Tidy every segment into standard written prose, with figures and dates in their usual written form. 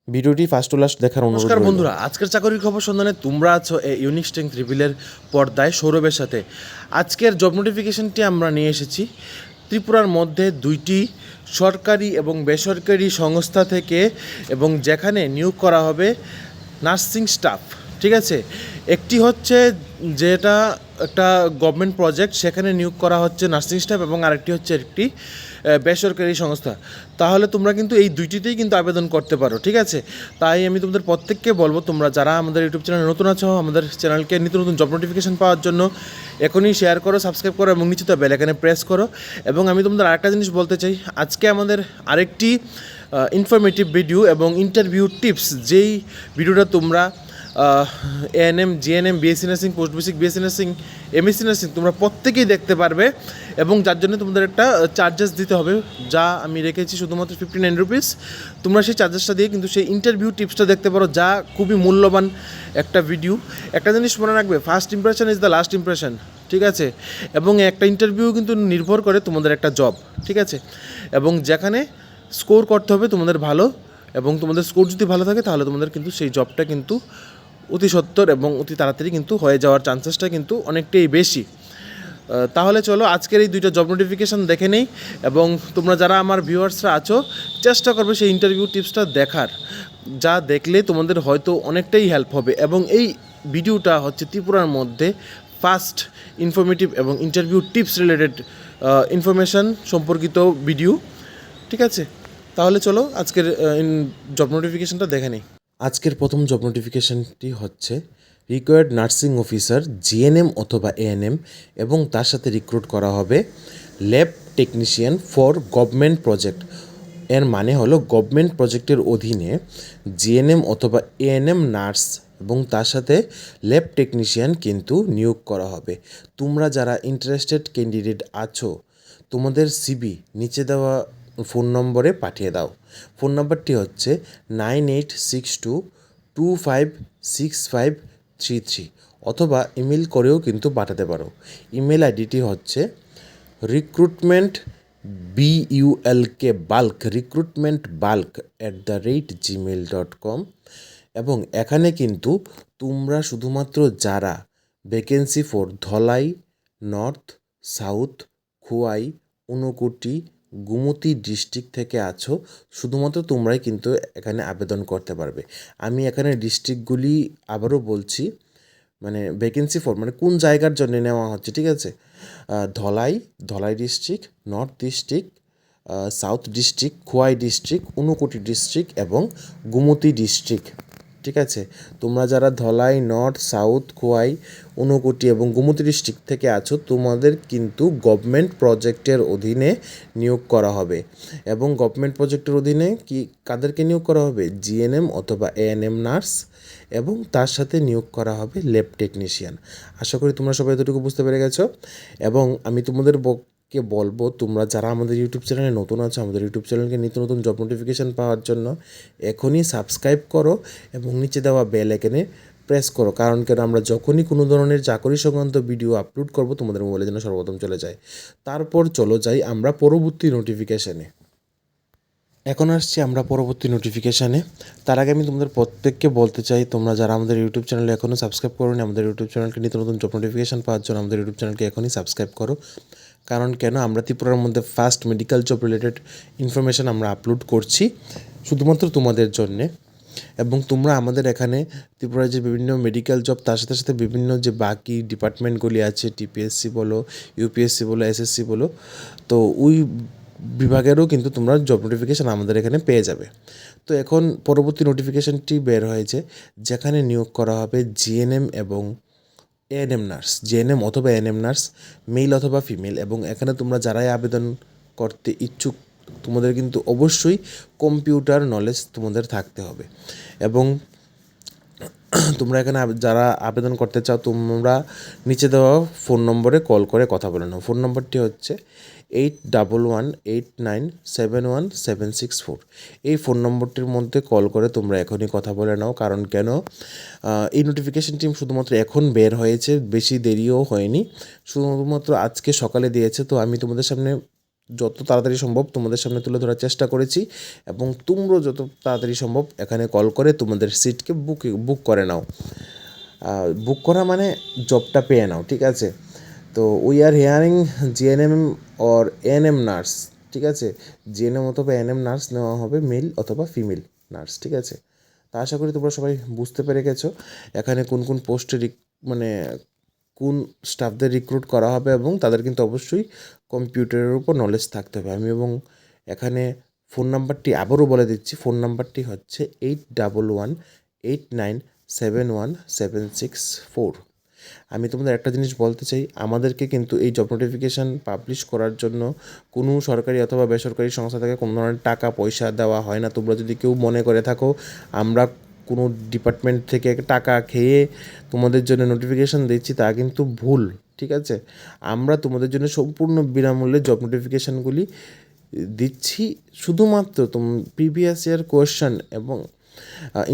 ভিডিওটি first to last দেখার অনুরোধ নমস্কার রইল। বন্ধুরা, আজকের চাকরির খবর সন্ধানে তোমরা আছো ইউনিক স্ট্রেংথ রিভিলের পর্দায় সৌরভের সাথে। আজকের জব নোটিফিকেশনটি আমরা নিয়ে এসেছি ত্রিপুরার মধ্যে দুইটি সরকারি এবং বেসরকারি সংস্থা থেকে, এবং যেখানে নিয়োগ করা হবে নার্সিং স্টাফ। ঠিক আছে, একটি হচ্ছে যেটা একটা গভর্নমেন্ট প্রজেক্ট, সেখানে নিয়োগ করা হচ্ছে নার্সিং স্টাফ, এবং আরেকটি হচ্ছে একটি বেসরকারি সংস্থা। তাহলে তোমরা কিন্তু এই দুইটিতেই কিন্তু আবেদন করতে পারো। ঠিক আছে, তাই আমি তোমাদের প্রত্যেককে বলবো, তোমরা যারা আমাদের ইউটিউব চ্যানেলে নতুন আছো, আমাদের চ্যানেলকে নিত্য নতুন জব নোটিফিকেশন পাওয়ার জন্য এখনই শেয়ার করো, সাবস্ক্রাইব করো এবং নিচে তো বেল আইকনে প্রেস করো। এবং আমি তোমাদের আরেকটা জিনিস বলতে চাই, আজকে আমাদের আরেকটি ইনফরমেটিভ ভিডিও এবং ইন্টারভিউ টিপস, যেই ভিডিওটা তোমরা ANM, GNM, BSc nursing, post basic BSc nursing, MSc nursing তোমরা প্রত্যেকেই দেখতে পারবে, এবং যার জন্য তোমাদের একটা চার্জেস দিতে হবে, যা আমি রেখেছি শুধুমাত্র 59 রুপিস। তোমরা সেই চার্জেসটা দিয়ে কিন্তু সেই ইন্টারভিউ টিপসটা দেখতে পারো, যা খুবই মূল্যবান একটা ভিডিও। একটা জিনিস মনে রাখবে, first impression is the last impression. ঠিক আছে, এবং একটা ইন্টারভিউ কিন্তু নির্ভর করে তোমাদের একটা জব। ঠিক আছে, এবং যেখানে স্কোর করতে হবে তোমাদের ভালো, এবং তোমাদের স্কোর যদি ভালো থাকে তাহলে তোমাদের কিন্তু সেই জবটা কিন্তু অতি সত্বর এবং অতি তাড়াতাড়ি কিন্তু হয়ে যাওয়ার চান্সেসটা কিন্তু অনেকটাই বেশি। তাহলে চলো আজকের এই দুইটা জব নোটিফিকেশান দেখে নেই, এবং তোমরা যারা আমার ভিউয়ার্সরা আছো চেষ্টা করবে সেই ইন্টারভিউ টিপসটা দেখার, যা দেখলে তোমাদের হয়তো অনেকটাই হেল্প হবে। এবং এই ভিডিওটা হচ্ছে ত্রিপুরার মধ্যে ফার্স্ট ইনফরমেটিভ এবং ইন্টারভিউ টিপস রিলেটেড ইনফরমেশান সম্পর্কিত ভিডিও। ঠিক আছে, তাহলে চলো আজকের জব নোটিফিকেশানটা দেখে নিই। আজকের প্রথম জব নোটিফিকেশানটি হচ্ছে রিকোয়ার্ড নার্সিং অফিসার, জিএনএম অথবা এএনএম, এবং তার সাথে রিক্রুট করা হবে lab technician for government project. এর মানে হলো গভর্নমেন্ট প্রজেক্টের অধীনে জিএনএম অথবা এএনএম নার্স এবং তার সাথে ল্যাব টেকনিশিয়ান কিন্তু নিয়োগ করা হবে। তোমরা যারা ইন্টারেস্টেড ক্যান্ডিডেট আছো, তোমাদের সিবি নিচে দেওয়া ফোন নম্বরে পাঠিয়ে দাও। ফোন নম্বরটি হচ্ছে 9862256533, অথবা ইমেল করেও কিন্তু পাঠাতে পারো। ইমেল আইডিটি হচ্ছে রিক্রুটমেন্ট BULK@gmail.com, এবং এখানে কিন্তু তোমরা শুধুমাত্র যারা vacancy for Dhalai, north, south, Khowai, Unakoti, Gomati district থেকে আছো, শুধুমাত্র তোমরাই কিন্তু এখানে আবেদন করতে পারবে। আমি এখানে ডিস্ট্রিক্টগুলি আবারও বলছি, মানে ভ্যাকেন্সি ফর মানে কোন জায়গার জন্য নেওয়া হচ্ছে। ঠিক আছে, Dhalai district, north district, south district, Khowai district, Unakoti district এবং গোমতী ডিস্ট্রিক্ট। ঠিক আছে, তোমরা যারা ধলাই, নর্থ, সাউথ, খোয়াই, ঊনকোটি এবং গোমতী ডিস্ট্রিক্ট থেকে আছো, তোমাদের কিন্তু গভর্নমেন্ট প্রজেক্টের অধীনে নিয়োগ করা হবে। এবং গভর্নমেন্ট প্রজেক্টের অধীনে কাদেরকে নিয়োগ করা হবে? জিএনএম অথবা এএনএম নার্স, এবং তার সাথে নিয়োগ করা হবে ল্যাব টেকনিশিয়ান। আশা করি তোমরা সবাই এতটুকু বুঝতে পেরে গেছো। এবং আমি তোমাদের বলবো, তোমরা যারা আমাদের ইউটিউব চ্যানেলে নতুন আছো, আমাদের ইউটিউব চ্যানেলকে নিত্য নতুন জব নোটিফিকেশান পাওয়ার জন্য এখনই সাবস্ক্রাইব করো এবং নিচে দেওয়া বেল আইকনে প্রেস করো। কারণ কেন, আমরা যখনই কোনো ধরনের চাকরি সংক্রান্ত ভিডিও আপলোড করব, তোমাদের মোবাইলে যেন সর্বপ্রথম চলে যায়। তারপর চলো যাই আমরা পরবর্তী নোটিফিকেশানে। এখন আসছি আমরা পরবর্তী নোটিফিকেশানে। তার আগে আমি তোমাদের প্রত্যেককে বলতে চাই, তোমরা যারা আমাদের ইউটিউব চ্যানেলে এখনও সাবস্ক্রাইব করো নি, আমাদের ইউটিউব চ্যানেলকে নিত্য নতুন জব নোটিফিকেশান পাওয়ার জন্য আমাদের ইউটিউব চ্যানেলকে এখনই সাবস্ক্রাইব করো। কারণ কেন, আমরা ত্রিপুরার মধ্যে first medical job related information আমরা আপলোড করছি শুধুমাত্র তোমাদের জন্যে। এবং তোমরা আমাদের এখানে ত্রিপুরার যে বিভিন্ন মেডিকেল জব, তার সাথে সাথে বিভিন্ন যে বাকি ডিপার্টমেন্টগুলি আছে, টিপিএসসি বলো, ইউপিএসসি বলো, এসএসসি বলো, তো ওই বিভাগেরও কিন্তু তোমরা জব নোটিফিকেশান আমাদের এখানে পেয়ে যাবে। তো এখন পরবর্তী নোটিফিকেশানটি বের হয়েছে, যেখানে নিয়োগ করা হবে জিএনএম এবং এএনএম নার্স, জিএনএম অথবা এএনএম নার্স, মেল অথবা ফিমেল। এবং এখানে তোমরা যারাই আবেদন করতে ইচ্ছুক, তোমাদের কিন্তু অবশ্যই কম্পিউটার নলেজ তোমাদের থাকতে হবে। এবং তোমরা এখানে যারা আবেদন করতে চাও, তোমরা নিচে দেওয়া ফোন নম্বরে কল করে কথা বলে নাও। ফোন নম্বরটি হচ্ছে 8118971764। এই ফোন নম্বরটির মধ্যে কল করে তোমরা এখনই কথা বলে নাও। কারণ কেন, এই নোটিফিকেশানটি শুধুমাত্র এখন বের হয়েছে, বেশি দেরিও হয়নি, শুধুমাত্র আজকে সকালে দিয়েছে। তো আমি তোমাদের সামনে যত তাড়াতাড়ি সম্ভব তোমাদের সামনে তুলে ধরার চেষ্টা করেছি এবং তোমরাও যত তাড়াতাড়ি সম্ভব এখানে কল করে তোমাদের সিটকে বুক করে নাও। বুক করা মানে জবটা পেয়ে নাও, ঠিক আছে? তো we are hearing GNM or ANM nurse, ঠিক আছে? জিএনএম অথবা এএনএম নার্স নেওয়া হবে, মেল অথবা ফিমেল নার্স, ঠিক আছে? তা আশা করি তোমরা সবাই বুঝতে পেরে গেছো এখানে কোন কোন পোস্টে মানে কোন স্টাফদের রিক্রুট করা হবে এবং তাদের কিন্তু অবশ্যই কম্পিউটারের উপর নলেজ থাকতে হবে। আমি এবং এখানে ফোন নাম্বারটি আবারও বলে দিচ্ছি, ফোন নাম্বারটি হচ্ছে 8118971764। আমি তোমাদের একটা জিনিস বলতে চাই, আমাদেরকে কিন্তু এই জব নোটিফিকেশান পাবলিশ করার জন্য কোনো সরকারি অথবা বেসরকারি সংস্থা থেকে কোনো ধরনের টাকা পয়সা দেওয়া হয় না। তোমরা যদি কেউ মনে করে থাকো আমরা কোনো ডিপার্টমেন্ট থেকে টাকা খেয়ে তোমাদের জন্য নোটিফিকেশান দিচ্ছি, তা কিন্তু ভুল, ঠিক আছে? আমরা তোমাদের জন্য সম্পূর্ণ বিনামূল্যে জব নোটিফিকেশানগুলি দিচ্ছি, শুধুমাত্র প্রিভিয়াস ইয়ার কোয়েশ্চেন এবং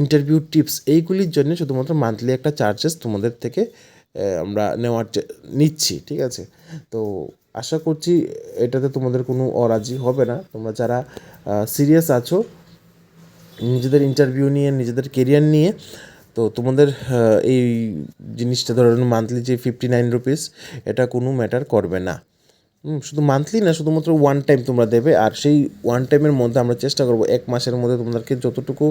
ইন্টারভিউ টিপস এইগুলির জন্য শুধুমাত্র মান্থলি একটা চার্জেস তোমাদের থেকে আমরা নিচ্ছি, ঠিক আছে? তো আশা করছি এটাতে তোমাদের কোনো অরাজি হবে না। তোমরা যারা সিরিয়াস আছো নিজেদের ইন্টারভিউ নিয়ে, নিজেদের কেরিয়ার নিয়ে, তো তোমাদের এই জিনিসটা ধরুন মান্থলি যে 59 রুপিস, এটা কোনো ম্যাটার করবে না। শুধু মান্থলি না, শুধুমাত্র ওয়ান টাইম তোমরা দেবে, আর সেই ওয়ান টাইমের মধ্যে আমরা চেষ্টা করবো 1 মাসের মধ্যে তোমাদেরকে যতটুকু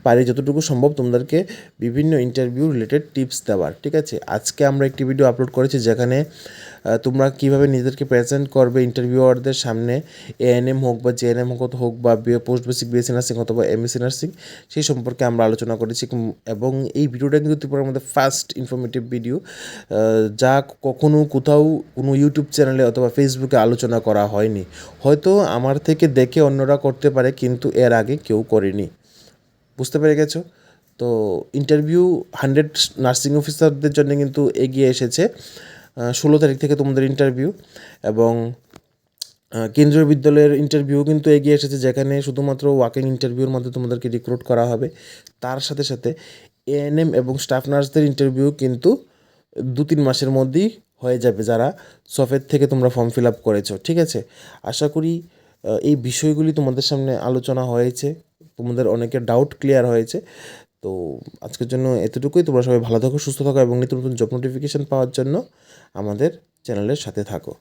পারি, যতটুকু সম্ভব তোমাদেরকে বিভিন্ন ইন্টারভিউ রিলেটেড টিপস দেওয়ার, ঠিক আছে? আজকে আমরা একটি ভিডিও আপলোড করেছি যেখানে তোমরা কীভাবে নিজেদেরকে প্রেজেন্ট করবে ইন্টারভিউয়ারদের সামনে, এএনএম হোক বা জেএনএম হোক বা পোস্ট বেসিক বিএসসি নার্সিং অথবা এমএসসি নার্সিং, সেই সম্পর্কে আমরা আলোচনা করেছি। এবং এই ভিডিওটা কিন্তু ত্রিপুরার মধ্যে ফার্স্ট ইনফরমেটিভ ভিডিও, যা কখনো কোথাও কোনো ইউটিউব চ্যানেলে অথবা ফেসবুকে আলোচনা করা হয়নি। হয়তো আমার থেকে দেখে অন্যরা করতে পারে, কিন্তু এর আগে কেউ করেনি। বুঝতে পেরে গেছো? তো ইন্টারভিউ 100 নার্সিং অফিসারদের জন্য কিন্তু এগিয়ে এসেছে। 16 তারিখ থেকে তোমাদের ইন্টারভিউ, এবং কেন্দ্রীয় বিদ্যালয়ের ইন্টারভিউ কিন্তু এগিয়ে এসেছে, যেখানে শুধুমাত্র ওয়াকিং ইন্টারভিউর মধ্যে তোমাদেরকে রিক্রুট করা হবে। তার সাথে সাথে এএনএম এবং স্টাফ নার্সদের ইন্টারভিউ কিন্তু 2-3 মাসের মধ্যেই হয়ে যাবে, যারা সফের থেকে তোমরা ফর্ম ফিল আপ করেছো, ঠিক আছে? আশা করি এই বিষয়গুলি তোমাদের সামনে আলোচনা হয়েছে, তোমাদের অনেকের ডাউট ক্লিয়ার হয়েছে। তো আজকের জন্য এতটুকুই। তোমরা সবাই ভালো থাকো, সুস্থ থাকো এবং নিত্য নতুন জব নোটিফিকেশান পাওয়ার জন্য আমাদের চ্যানেলের সাথে থাকো।